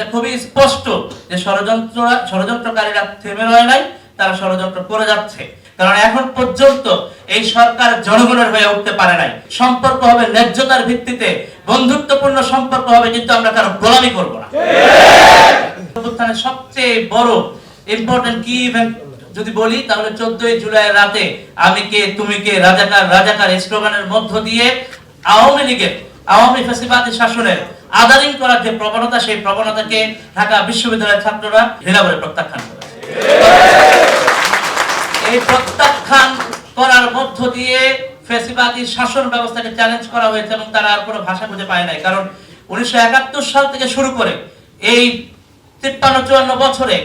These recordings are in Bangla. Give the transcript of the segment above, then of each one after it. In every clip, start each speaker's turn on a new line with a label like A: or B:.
A: এটা খুবই স্পষ্ট যে ষড়যন্ত্রকারীরা থেমে রয় নাই, তারা ষড়যন্ত্র করে যাচ্ছে। কারণ এখন পর্যন্ত এই সরকার জনগণের হয়ে উঠতে পারে নাই। সম্পর্ক হবে ন্যায্যতার ভিত্তিতে, বন্ধুত্বপূর্ণ সম্পর্ক হবে, কিন্তু আমরা কারো গোলামি করব না। অভ্যুত্থানের সবচেয়ে বড় ইম্পর্টেন্ট কি ইভেন্ট যদি বলি, তাহলে 14 জুলাই রাতে আমি কে তুমি কে রাজাকার রাজাকার স্লোগানের মধ্য দিয়ে আওয়ামী ফ্যাসিবাদী শাসনের আদারিং করার যে প্রবণতা, সেই প্রবণতাকে ঢাকা বিশ্ববিদ্যালয়ের ছাত্ররা ঘৃণা করে প্রত্যাখ্যান করেছে। এই প্রত্যাখ্যান করার মধ্য দিয়ে ফ্যাসিবাদী শাসন ব্যবস্থাকে চ্যালেঞ্জ করা হয়েছে এবং তারা আর কোনো ভাষা খুঁজে পায় নাই। কারণ 1971 সাল থেকে শুরু করে এই 53-54 বছরে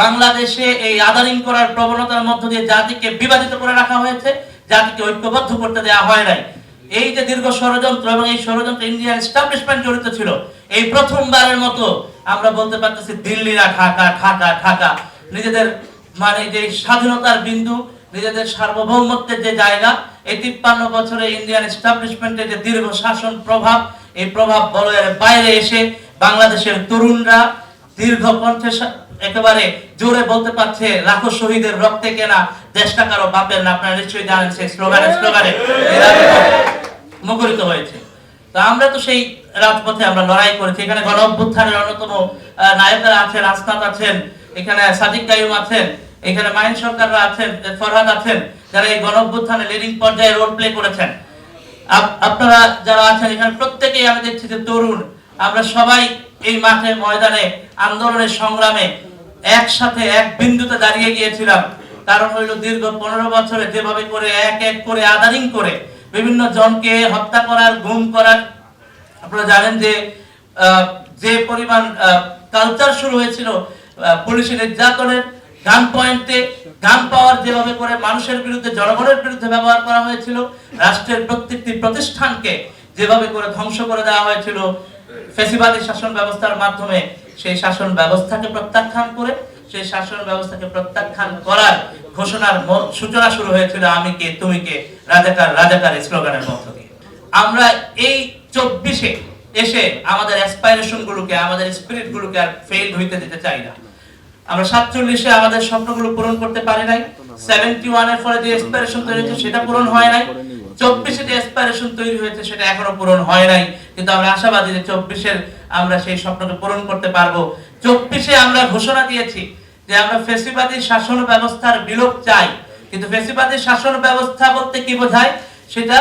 A: বাংলাদেশে এই আদারিং করার প্রবণতার মধ্য দিয়ে জাতিকে বিভাজিত করে রাখা হয়েছে, জাতিকে ঐক্যবদ্ধ করতে দেওয়া হয় নাই। এই যে দীর্ঘ ষড়যন্ত্র এবং এই ষড়যন্ত্রে ইন্ডিয়ান এস্টাবলিশমেন্ট জড়িত ছিল, এই প্রথমবারের মতো আমরা বলতে পারতেছি দিল্লি না ঢাকা, ঢাকা ঢাকা, নিজেদের মানে যে স্বাধীনতার বিন্দু, নিজেদের সার্বভৌমত্বের যে জায়গা, এই 53 বছরে ইন্ডিয়ান এস্টাবলিশমেন্টের যে দীর্ঘ শাসন প্রভাব, এই প্রভাব বলয়ের বাইরে এসে বাংলাদেশের তরুণরা দীর্ঘ কণ্ঠে একেবারে জোরে বলতে পারছে, লাখো শহীদের রক্তে কেনা দেশটা কারো বাপের না। আপনারা নিশ্চয়ই জানেন সেই স্লোগানে মুখরিত হয়েছে। তো আমরা তো সেই রাজপথে আমরা লড়াই করেছি। এখানে গণ অভ্যুত্থানের অন্যতম নায়করা আছেন, আসনাদ আছেন, এখানে সাদিক কাইয়ুম আছেন, এখানে মাইন সরকাররা আছেন, ফরহাদ আছেন, যারা এই গণ অভ্যুত্থানে লিডিং পর্যায়ে রোল প্লে করেছেন। আপনারা যারা আছেন এখানে প্রত্যেকেই আমি দেখছি যে তরুণ। আমরা সবাই এই মাঠে ময়দানে আন্দোলনের সংগ্রামে একসাথে এক বিন্দুতে দাঁড়িয়ে গিয়েছিলাম। কারণ হইল দীর্ঘ 15 বছরে যেভাবে করে এক এক করে আদারিং করে বিভিন্ন জনকে হত্যা করার, গুম করার, আপনারা জানেন যে যে পরিমাণ কালচার শুরু হয়েছিল পুলিশের নির্যাতনের, গান পয়েন্টে গান পাওয়ার যেভাবে করে মানুষের বিরুদ্ধে, জনগণের বিরুদ্ধে ব্যবহার করা হয়েছিল, রাষ্ট্রের প্রত্যেকটি প্রতিষ্ঠানকে যেভাবে করে ধ্বংস করে দেওয়া হয়েছিল ফ্যাসিবাদী শাসন ব্যবস্থার মাধ্যমে, সেই শাসন ব্যবস্থাকে প্রত্যাখ্যান করে, সেই শাসন ব্যবস্থাকে প্রত্যাখ্যান করার ঘোষণার সূচনা শুরু হয়েছিল আমি কে তুমি কে রাজাকার রাজাকার স্লোগানের মধ্য দিয়ে। আমরা এই 24-এ এসে আমাদের অ্যাসপাইরেশন গুলোকে, আমাদের স্পিরিট গুলোকে আর ফেইল হইতে দিতে চাই না। আমরা 47-এ আমাদের স্বপ্নগুলো পূরণ করতে পারি নাই, 71 এর পরে যে অ্যাসপাইরেশন তৈরি হয়েছে সেটা পূরণ হয় নাই, 24-এ যে অ্যাসপাইরেশন তৈরি হয়েছে সেটা এখনো পূরণ হয় নাই। কিন্তু আমরা আশাবাদী যে 24-এর আমরা সেই স্বপ্নকে পূরণ করতে পারবো। 24-এ আমরা ঘোষণা দিয়েছি যে আমরা ফ্যাসিবাদী শাসন ব্যবস্থার বিলোপ চাই। কিন্তু ফ্যাসিবাদী শাসন ব্যবস্থা বলতে কি বোঝায় সেটা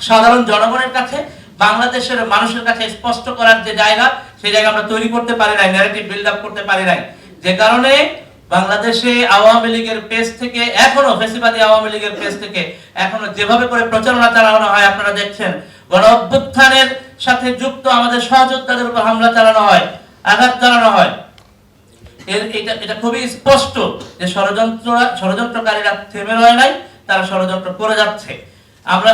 A: সাধারণ জনগণের কাছে, বাংলাদেশের মানুষের কাছে স্পষ্ট করার যে জায়গা, সেই জায়গা আমরা তৈরি করতে পারি নাই, ন্যারেটিভ বিল্ড আপ করতে পারি নাই। যে কারণে বাংলাদেশে আওয়ামী লীগের পেজ থেকে এখনো, ফ্যাসিবাদী আওয়ামী লীগের পেজ থেকে এখনো যেভাবে করে প্রচারণা চালানো হয়, আপনারা দেখছেন গণ অভ্যুত্থানের সাথে যুক্ত আমাদের সহযোদ্ধাদের উপর হামলা চালানো হয়, আঘাত চালানো হয়। এটা খুবই স্পষ্ট যে ষড়যন্ত্রকারীরা থেমে রয় নাই, তারা ষড়যন্ত্র করে যাচ্ছে।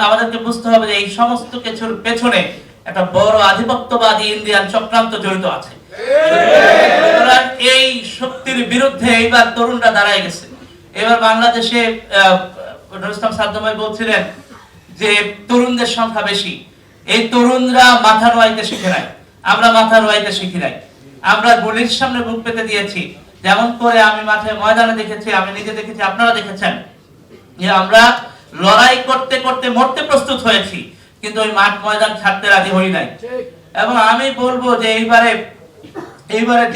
A: আমাদেরকে বুঝতে হবে যে এই সমস্ত কিছুর পেছনে একটা বড় আধিপত্যবাদী ইন্ডিয়ান চক্রান্ত জড়িত আছে। এই শক্তির বিরুদ্ধে এইবার তরুণরা দাঁড়ায় গেছে। এবার বাংলাদেশে রুস্তম সাদ্দাম ভাই বলছিলেন যে তরুণদের সংখ্যা বেশি। এই তরুণরা মাথা নোয়াইতে শিখে নাই, আমরা মাথা নোয়াইতে শিখি নাই। আমরা গুলির সামনে বুক পেতে দিয়েছি, যেমন করে আমি মাঠে ময়দানে দেখেছি, আমি নিজে দেখেছি, আপনারা দেখেছেন যে আমরা লড়াই করতে করতে মরতে প্রস্তুত হয়েছি, কিন্তু ওই মাঠ ময়দান ছাড়তে রাজি হই নাই। এবং আমি বলবো যে এইবারে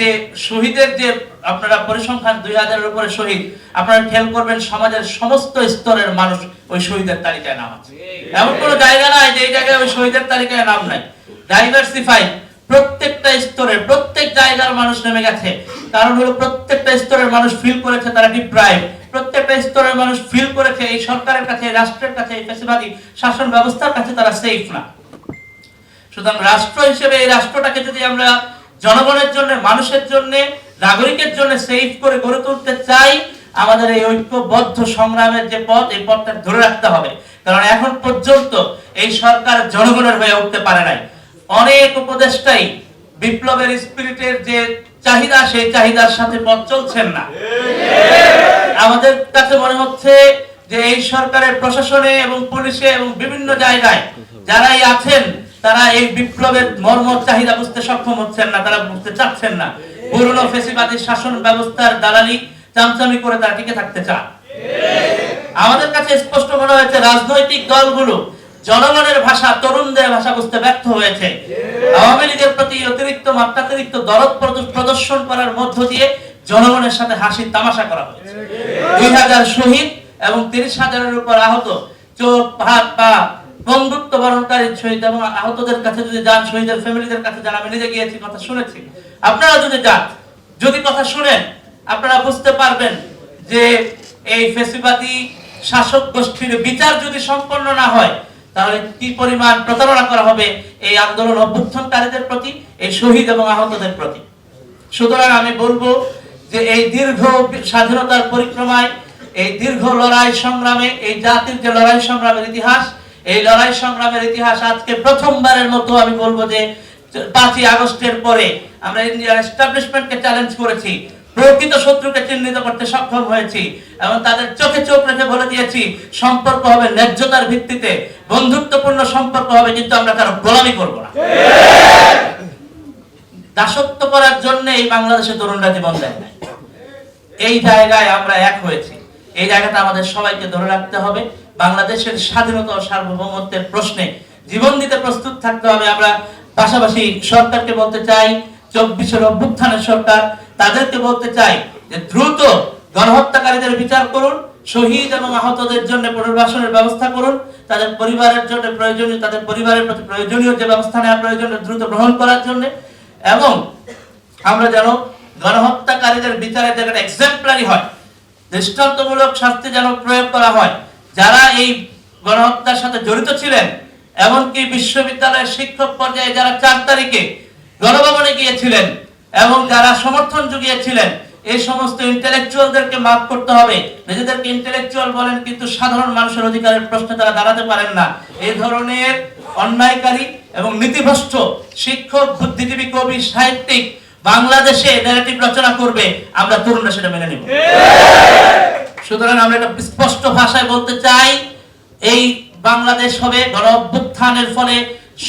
A: যে শহীদের যে আপনারা পরিসংখ্যান 2000-এর উপরে শহীদ, আপনারা খেয়াল করবেন সমাজের সমস্ত স্তরের মানুষ ওই শহীদের তালিকায় নাম আছে। এমন কোনো জায়গা নাই যে এই জায়গায় ওই শহীদের তালিকায় নাম নাই। ডাইভার্সিফাই, প্রত্যেকটা স্তরের প্রত্যেক জায়গার মানুষ নেমে গেছে। কারণ হলো প্রত্যেকটা স্তরের মানুষ ফিল করেছে তারা ডিপ্রাইভ, প্রত্যেকটা স্তরের মানুষ ফিল করেছে এই সরকারের কাছে, এই রাষ্ট্রের কাছে, এই ফ্যাসিবাদী শাসন ব্যবস্থার কাছে তারা সেফ না। সুতরাং রাষ্ট্র হিসেবে এই রাষ্ট্রটাকে যদি আমরা জনগণের জন্য, মানুষের জন্য, নাগরিকের জন্য সেফ করে গড়ে তুলতে চাই, আমাদের এই ঐক্যবদ্ধ সংগ্রামের যে পথ, এই পথটা ধরে রাখতে হবে। কারণ এখন পর্যন্ত এই সরকার জনগণের হয়ে উঠতে পারে নাই। অনেক উপদেষ্টাই বিপ্লবের স্পিরিটের যে চাহিদা, সেই চাহিদার সাথে পথ চলছেন না। আমাদের কাছে মনে হচ্ছে যে এই সরকারের প্রশাসনে এবং পুলিশে এবং বিভিন্ন জায়গায় যারাই আছেন, তারা এই বিপ্লবের মর্ম চাহিদা বুঝতে সক্ষম হচ্ছেন না, তারা বুঝতে চাচ্ছেন না। পুরনো ফ্যাসিবাদী শাসন ব্যবস্থার দালালি চামচামি করে তারা টিকে থাকতে চায়। আমাদের কাছে স্পষ্ট মনে হয়েছে রাজনৈতিক দলগুলো জনগণের ভাষা, তরুণদের ভাষা বুঝতে ব্যর্থ হয়েছে। আওয়ামী লীগের প্রতি অতিরিক্ত মাত্রাতিরিক্ত দরদ প্রদর্শন করার মধ্য দিয়ে জনগণের সাথে হাসির তামাশা করা হয়েছে। 2000 শহীদ এবং 30,000-এর উপর আহত, চোখ হাত পা বন্ধুত্ব বরণকারী শহীদ এবং আহতদের কাছে যদি যান, শহীদের ফ্যামিলিদের কাছে যান, আমি নিজে গিয়েছি, কথা শুনেছি। আপনারা যদি যান, যদি কথা শুনেন, আপনারা বুঝতে পারবেন যে এই ফ্যাসিবাদী শাসক গোষ্ঠীর বিচার যদি সম্পন্ন না হয়, তাহলে কি পরিমাণ প্রতারণা করা হবে এই আন্দোলন অভ্যুত্থানকারীদের প্রতি, এই শহীদ এবং আহতদের প্রতি। সুতরাং আমি বলবো যে এই দীর্ঘ স্বাধীনতার পরিক্রমায়, এই দীর্ঘ লড়াই সংগ্রামে, এই জাতির যে লড়াই সংগ্রামের ইতিহাস, এই লড়াই সংগ্রামের ইতিহাস আজকে প্রথমবারের মতো আমি বলবো যে 5ই আগস্টের পরে আমরা ইন্ডিয়ান এস্টাবলিশমেন্টকে চ্যালেঞ্জ করেছি, প্রকৃত শত্রুকে চিহ্নিত করতে সক্ষম হয়েছি এবং তাদের চোখে চোখ রেখে বলে দিয়েছি সম্পর্ক হবে ন্যায্যতার ভিত্তিতে, বন্ধুত্বপূর্ণ সম্পর্ক হবে, কিন্তু আমরা কারো গোলামি করব না। দাসত্ব করার জন্য এই বাংলাদেশের তরুণরা জীবন দেয় না। এই জায়গায় আমরা এক হয়েছি, এই জায়গাটা আমাদের সবাইকে ধরে রাখতে হবে। বাংলাদেশের স্বাধীনতা ও সার্বভৌমত্বের প্রশ্নে জীবন দিতে প্রস্তুত থাকতে হবে। আমরা পাশাপাশি সরকারকে বলতে চাই, 24-এর অভ্যুত্থানের সরকার, তাদেরকে বলতে চাই যে দ্রুত গণহত্যাকারীদের বিচার করুন, শহীদ এবং আহতদের জন্য পুনর্বাসনের ব্যবস্থা করুন, তাদের পরিবারের জন্য প্রয়োজনীয়, তাদের পরিবারের প্রতি প্রয়োজনীয় যে ব্যবস্থা নেওয়া প্রয়োজন দ্রুত গ্রহণ করার জন্য, এবং আমরা যেন গণহত্যাকারীদের বিচারের জায়গাটা এক্সাম্পলারি হয়, দৃষ্টান্তমূলক শাস্তি যেন প্রয়োগ করা হয়। যারা এই গণহত্যার সাথে জড়িত ছিলেন, এমনকি বিশ্ববিদ্যালয়ের শিক্ষক পর্যায়ে যারা 4 তারিখে গণভবনে গিয়েছিলেন এবং যারা সমর্থন জুগিয়েছিলেন, এই সমস্ত ইন্টেলেকচুয়ালদেরকে মাফ করতে হবে। নিজেদেরকে ইন্টেলেকচুয়াল বলেন, কিন্তু সাধারণ মানুষের অধিকারের প্রশ্নে তারা দাঁড়াতে পারেন না। এই ধরনের অন্যায়কারী এবং নীতিভ্রষ্ট শিক্ষক, বুদ্ধিজীবী, কবি, সাহিত্যিক বাংলাদেশে ন্যারেটিভ রচনা করবে, আমরা তরুণরা সেটা মেনে নেব। সুতরাং আমরা একটা স্পষ্ট ভাষায় বলতে চাই, এই বাংলাদেশ হবে গণ অভ্যুত্থানের ফলে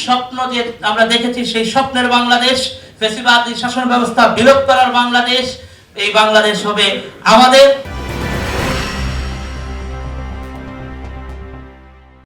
A: স্বপ্ন যে আমরা দেখেছি, সেই স্বপ্নের বাংলাদেশ, ফ্যাসিবাদী শাসন ব্যবস্থা বিলোপ করার বাংলাদেশ, এই বাংলাদেশ হবে আমাদের।